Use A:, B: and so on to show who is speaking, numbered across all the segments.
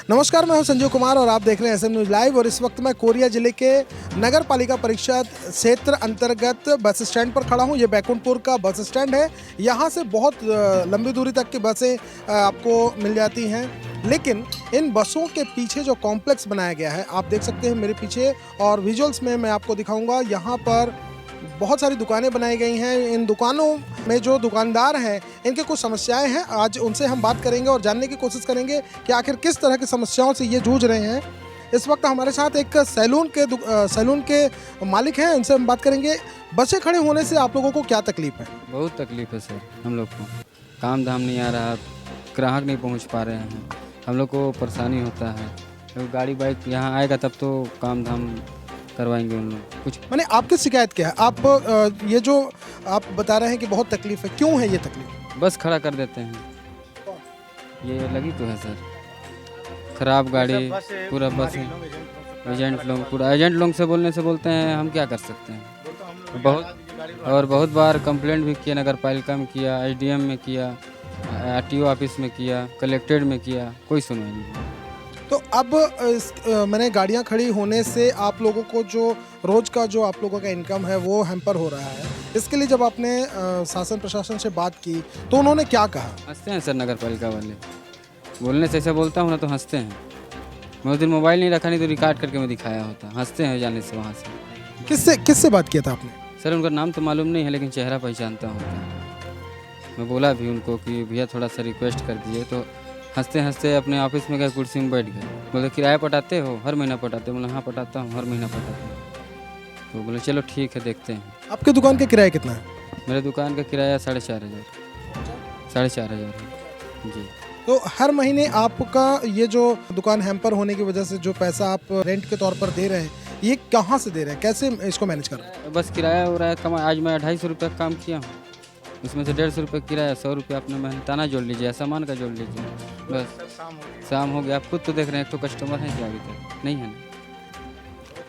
A: नमस्कार, मैं हूं संजीव कुमार और आप देख रहे हैं एसएम न्यूज़ लाइव। और इस वक्त मैं कोरिया जिले के नगर पालिका परिषद क्षेत्र अंतर्गत बस स्टैंड पर खड़ा हूं। ये बैकुंठपुर का बस स्टैंड है। यहां से बहुत लंबी दूरी तक की बसें आपको मिल जाती हैं, लेकिन इन बसों के पीछे जो कॉम्प्लेक्स बनाया गया है, आप देख सकते हैं मेरे पीछे, और विजुअल्स में मैं आपको दिखाऊंगा। यहाँ पर बहुत सारी दुकानें बनाई गई हैं। इन दुकानों में जो दुकानदार हैं, इनके कुछ समस्याएं हैं। आज उनसे हम बात करेंगे और जानने की कोशिश करेंगे कि आखिर किस तरह की समस्याओं से ये जूझ रहे हैं। इस वक्त हमारे साथ एक सैलून के मालिक हैं, उनसे हम बात करेंगे। बसें खड़े होने से आप लोगों को क्या तकलीफ है?
B: बहुत तकलीफ है सर, हम लोग को काम धाम नहीं आ रहा, ग्राहक नहीं पहुंच पा रहे हैं, हम लोग को परेशानी होता है। तो गाड़ी बाइक यहाँ आएगा तब तो काम धाम करवाएंगे उन लोग कुछ।
A: मैंने आपकी शिकायत क्या है? आप ये जो आप बता रहे हैं कि बहुत तकलीफ है, क्यों है ये तकलीफ?
B: बस खड़ा कर देते हैं, ये लगी तो है सर। खराब गाड़ी, पूरा बस एजेंट लोग, पूरा एजेंट लोग से बोलते हैं, हम क्या कर सकते हैं। बहुत बार कंप्लेंट भी किया, नगर पालिका में किया, एसडीएम में किया, आरटीओ ऑफिस में किया, कलेक्ट्रेट में किया, कोई सुनवाई नहीं।
A: तो अब मैंने गाड़ियां खड़ी होने से आप लोगों को जो रोज का जो आप लोगों का इनकम है वो हैम्पर हो रहा है। इसके लिए जब आपने शासन प्रशासन से बात की तो उन्होंने क्या कहा?
B: हंसते हैं सर नगर पालिका वाले, बोलने से ऐसा बोलता हूँ ना तो हंसते हैं। मैं उस दिन मोबाइल नहीं रखा, नहीं तो रिकॉर्ड करके मैं दिखाया होता। हंसते हैं जाने से वहाँ से।
A: किससे बात किया था आपने?
B: सर उनका नाम तो मालूम नहीं है, लेकिन चेहरा पहचानता हूँ। मैं बोला भी उनको कि भैया थोड़ा सा रिक्वेस्ट कर दीजिए, तो हंसते हंसते अपने ऑफिस में गए, कुर्सी में बैठ गए। बोले किराया पटाते हो? हर महीना पटाते हो? बोले हाँ पटाता हूँ, हर महीना पटाता हूँ। तो बोले चलो ठीक है, देखते हैं।
A: आपके दुकान का किराया कितना है?
B: मेरे दुकान का किराया 4,500 है जी।
A: तो हर महीने आपका ये जो दुकान हैम्पर होने की वजह से जो पैसा आप रेंट के तौर पर दे रहे हैं, ये कहाँ से दे रहे हैं? कैसे इसको मैनेज कर रहे हैं?
B: बस किराया हो रहा है कमा। आज मैं 250 रुपये का काम किया हूँ, उसमें से 150 रुपये किराया, 100 रुपये अपना मेहनताना जोड़ लीजिए, सामान का जोड़ लीजिए, बस शाम हो गया। आप खुद तो देख रहे हैं, एक तो कस्टमर है क्या अभी तक नहीं है ना।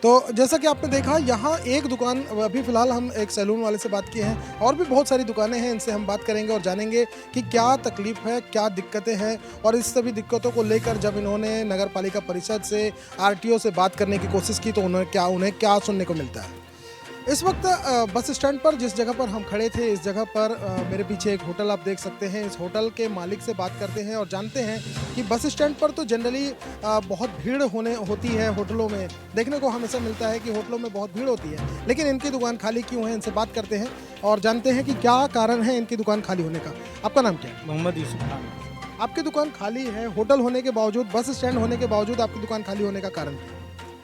A: तो जैसा कि आपने देखा, यहाँ एक दुकान, अभी फ़िलहाल हम एक सैलून वाले से बात किए हैं, और भी बहुत सारी दुकानें हैं। इनसे हम बात करेंगे और जानेंगे कि क्या तकलीफ़ है, क्या दिक्कतें हैं, और इस सभी दिक्कतों को लेकर जब इन्होंने नगर पालिका परिषद से, आरटीओ से बात करने की कोशिश की तो उन्हें क्या सुनने को मिलता है। इस वक्त बस स्टैंड पर जिस जगह पर हम खड़े थे, इस जगह पर मेरे पीछे एक होटल आप देख सकते हैं। इस होटल के मालिक से बात करते हैं और जानते हैं कि बस स्टैंड पर तो जनरली बहुत भीड़ होती है। होटलों में देखने को हमेशा मिलता है कि होटलों में बहुत भीड़ होती है, लेकिन इनकी दुकान खाली क्यों है? इनसे बात करते हैं और जानते हैं कि क्या कारण है इनकी दुकान खाली होने का। आपका नाम क्या है?
C: मोहम्मद यूसुफ खान।
A: आपकी दुकान खाली है, होटल होने के बावजूद, बस स्टैंड होने के बावजूद आपकी दुकान खाली होने का कारण क्या है?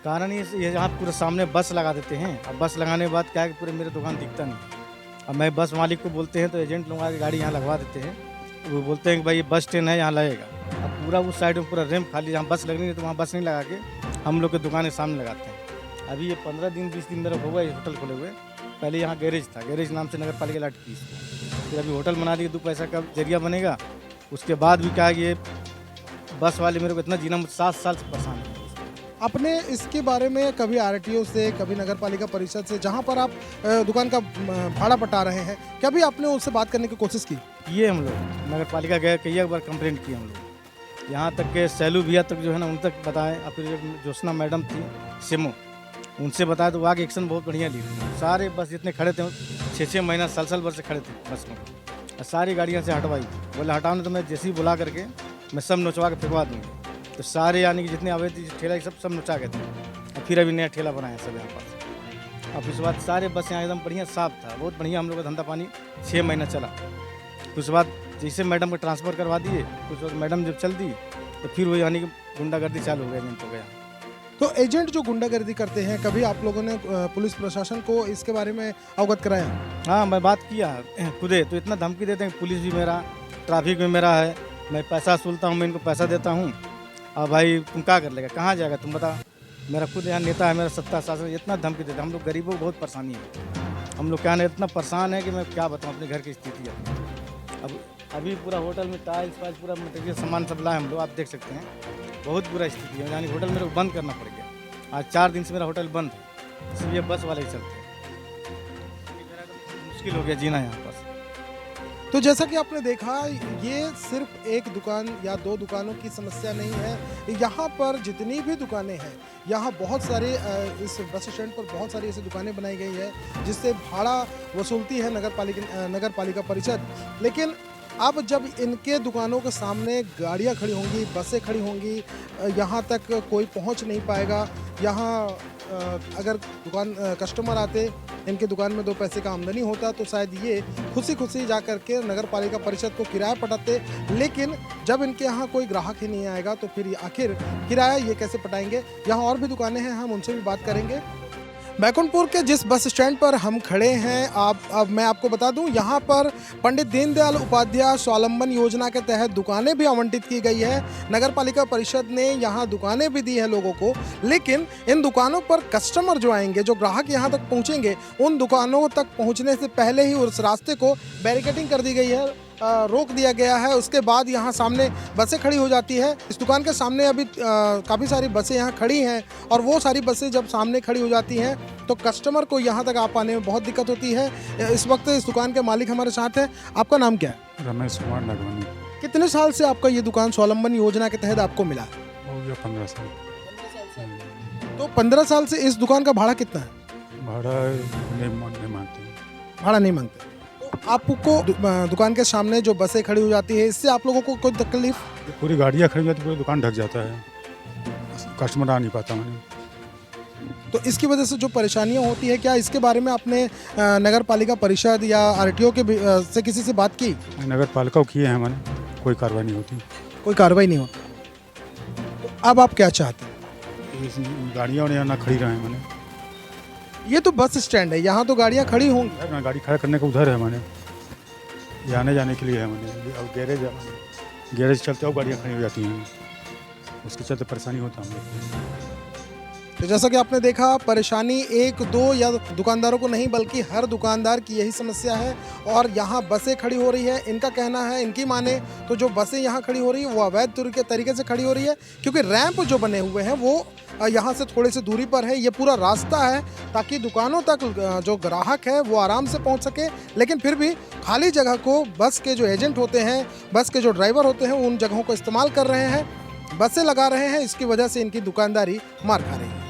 C: कारण ये यहाँ पूरे सामने बस लगा देते हैं। अब बस लगाने के बाद क्या है कि पूरे मेरे दुकान दिखता नहीं। अब मैं बस मालिक को बोलते हैं तो एजेंट लोग आके गाड़ी यहाँ लगवा देते हैं। वो बोलते हैं कि भाई ये बस स्टैंड है, यहाँ लगेगा। अब पूरा उस साइड में पूरा रैम्प खाली, जहाँ बस लगनी है तो वहाँ बस नहीं लगा के हम लोग के दुकान के सामने लगाते हैं। अभी ये 15 दिन 20 दिन मेरा हुआ है होटल खोले हुए। पहले यहाँ गैरेज था, गैरेज नाम से नगर पालिका लाट की, फिर अभी होटल बना दिए। 2 पैसा का जरिया बनेगा। उसके बाद भी क्या है, ये बस वाले मेरे को इतना जीना 7 साल से परेशान है।
A: आपने इसके बारे में कभी आरटीओ से, कभी नगर पालिका परिषद से, जहां पर आप दुकान का भाड़ा पटा रहे हैं, कभी आपने उससे बात करने की कोशिश की?
C: ये हम लोग नगर पालिका गए, कई बार कंप्लेंट की हम लोग। यहाँ तक के सैलू भैया तक जो है ना, उन तक बताएं, और फिर ज्योत्सना मैडम थी सिमो, उनसे बताया तो वहाँ की एक्शन बहुत बढ़िया ली। सारे बस जितने खड़े थे 6-6 महीना साल भर से खड़े थे बस में, और सारी गाड़ियाँ से हटवाई। बोले हटाने तो मैं जैसे ही बुला करके मैं सब नोचवा के फेंकवा दूँगी। तो सारे यानी कि जितने आवे थे ठेला सब नोचा गए थे। और फिर अभी नया ठेला बनाया सब यहाँ पर। अब उसके बाद सारे बस यहाँ एकदम बढ़िया साफ था, बहुत बढ़िया हम लोग का धंधा पानी 6 महीना चला। उसके बाद जैसे मैडम को ट्रांसफ़र करवा दिए, कुछ वक्त मैडम जब चल दी तो फिर वो यानी कि गुंडागर्दी चालू हो गया, एजेंट हो गया।
A: तो एजेंट जो गुंडागर्दी करते हैं, कभी आप लोगों ने पुलिस प्रशासन को इसके बारे में अवगत कराया?
C: हाँ, मैं बात किया खुदे, तो इतना धमकी देते हैं। पुलिस भी मेरा, ट्रैफिक भी मेरा है, मैं पैसा वसूलता हूँ, मैं इनको पैसा देता हूँ। अब भाई तुम क्या कर लेगा, कहाँ जाएगा तुम बता। मेरा खुद यहाँ नेता है, मेरा सत्ता शासन, इतना धमकी देता है। हम लोग गरीबों को बहुत परेशानी है। हम लोग क्या है, इतना परेशान है कि मैं क्या बताऊँ अपने घर की स्थिति है। अब अभी पूरा होटल में टाइल्स वाइल्स पूरा मटेरियल सामान सब लाए हम लोग, आप देख सकते हैं। बहुत बुरा स्थिति है, यानी होटल मेरे को बंद करना पड़ गया। आज 4 दिन से मेरा होटल बंद है, सिर्फ ये बस वाले ही चलते हैं। मेरा मुश्किल हो गया जीना यहाँ पर।
A: तो जैसा कि आपने देखा, ये सिर्फ एक दुकान या दो दुकानों की समस्या नहीं है। यहाँ पर जितनी भी दुकानें हैं, यहाँ बहुत सारे इस बस स्टैंड पर बहुत सारी ऐसी दुकानें बनाई गई है जिससे भाड़ा वसूलती है नगर पालिका परिषद। लेकिन अब जब इनके दुकानों के सामने गाड़ियाँ खड़ी होंगी, बसें खड़ी होंगी, यहाँ तक कोई पहुँच नहीं पाएगा। यहाँ अगर कस्टमर आते, इनके दुकान में 2 पैसे का आमदनी होता तो शायद ये खुशी खुशी जा कर के नगर पालिका परिषद को किराया पटाते। लेकिन जब इनके यहाँ कोई ग्राहक ही नहीं आएगा तो फिर आखिर किराया ये कैसे पटाएंगे। यहाँ और भी दुकानें हैं, हम उनसे भी बात करेंगे। बैकुंठपुर के जिस बस स्टैंड पर हम खड़े हैं, अब मैं आपको बता दूं, यहाँ पर पंडित दीनदयाल उपाध्याय स्वावलंबन योजना के तहत दुकानें भी आवंटित की गई है। नगर पालिका परिषद ने यहाँ दुकानें भी दी है लोगों को। लेकिन इन दुकानों पर कस्टमर जो आएंगे, जो ग्राहक यहाँ तक पहुँचेंगे, उन दुकानों तक पहुँचने से पहले ही उस रास्ते को बैरिकेडिंग कर दी गई है, रोक दिया गया है। उसके बाद यहाँ सामने बसें खड़ी हो जाती है। इस दुकान के सामने अभी काफ़ी सारी बसें यहाँ खड़ी हैं और वो सारी बसें जब सामने खड़ी हो जाती हैं तो कस्टमर को यहाँ तक आ पाने में बहुत दिक्कत होती है। इस वक्त इस दुकान के मालिक हमारे साथ हैं। आपका नाम क्या है?
D: रमेश कुमार नागवानी।
A: कितने साल से आपका ये दुकान स्वावलंबन योजना के तहत आपको मिला?
D: हो गया 15 साल।
A: तो 15 साल से इस दुकान का भाड़ा कितना है?
D: भाड़ा नहीं मांगते हैं।
A: भाड़ा नहीं मांगते। तो आपको दुकान के सामने जो बसें खड़ी हो जाती है, इससे आप लोगों को कोई तकलीफ?
D: पूरी गाड़ियाँ खड़ी जाती, पूरी दुकान ढक जाता है, कस्टमर आ नहीं पाता मैंने।
A: तो इसकी वजह से जो परेशानियां होती है, क्या इसके बारे में आपने नगर पालिका परिषद या आरटीओ के से किसी से बात की?
D: नगर पालिका को किए हैं मैंने, कोई कार्रवाई नहीं होती।
A: कोई कार्रवाई नहीं होती। तो अब आप क्या चाहते हैं?
D: इस गाड़ियाँ और ना खड़ी रहे मैंने।
A: ये तो बस स्टैंड है, यहाँ तो गाड़ियाँ खड़ी होंगी।
D: ना गाड़ी खड़ा करने का उधर है मैंने, ये आने जाने के लिए है मैंने। अब गैरेज चलते और गाड़ियाँ खड़ी हो जाती हैं, उसके चलते परेशानी होता है हम लोग।
A: तो जैसा कि आपने देखा, परेशानी एक दो या दुकानदारों को नहीं बल्कि हर दुकानदार की यही समस्या है। और यहाँ बसें खड़ी हो रही है। इनका कहना है, इनकी माने तो जो बसें यहाँ खड़ी हो रही है वो अवैध तरीके से खड़ी हो रही है, क्योंकि रैंप जो बने हुए हैं वो यहाँ से थोड़े से दूरी पर है। ये पूरा रास्ता है ताकि दुकानों तक जो ग्राहक है वो आराम से पहुँच सके। लेकिन फिर भी खाली जगह को बस के जो एजेंट होते हैं, बस के जो ड्राइवर होते हैं, उन जगहों को इस्तेमाल कर रहे हैं, बसें लगा रहे हैं। इसकी वजह से इनकी दुकानदारी मार खा रही है।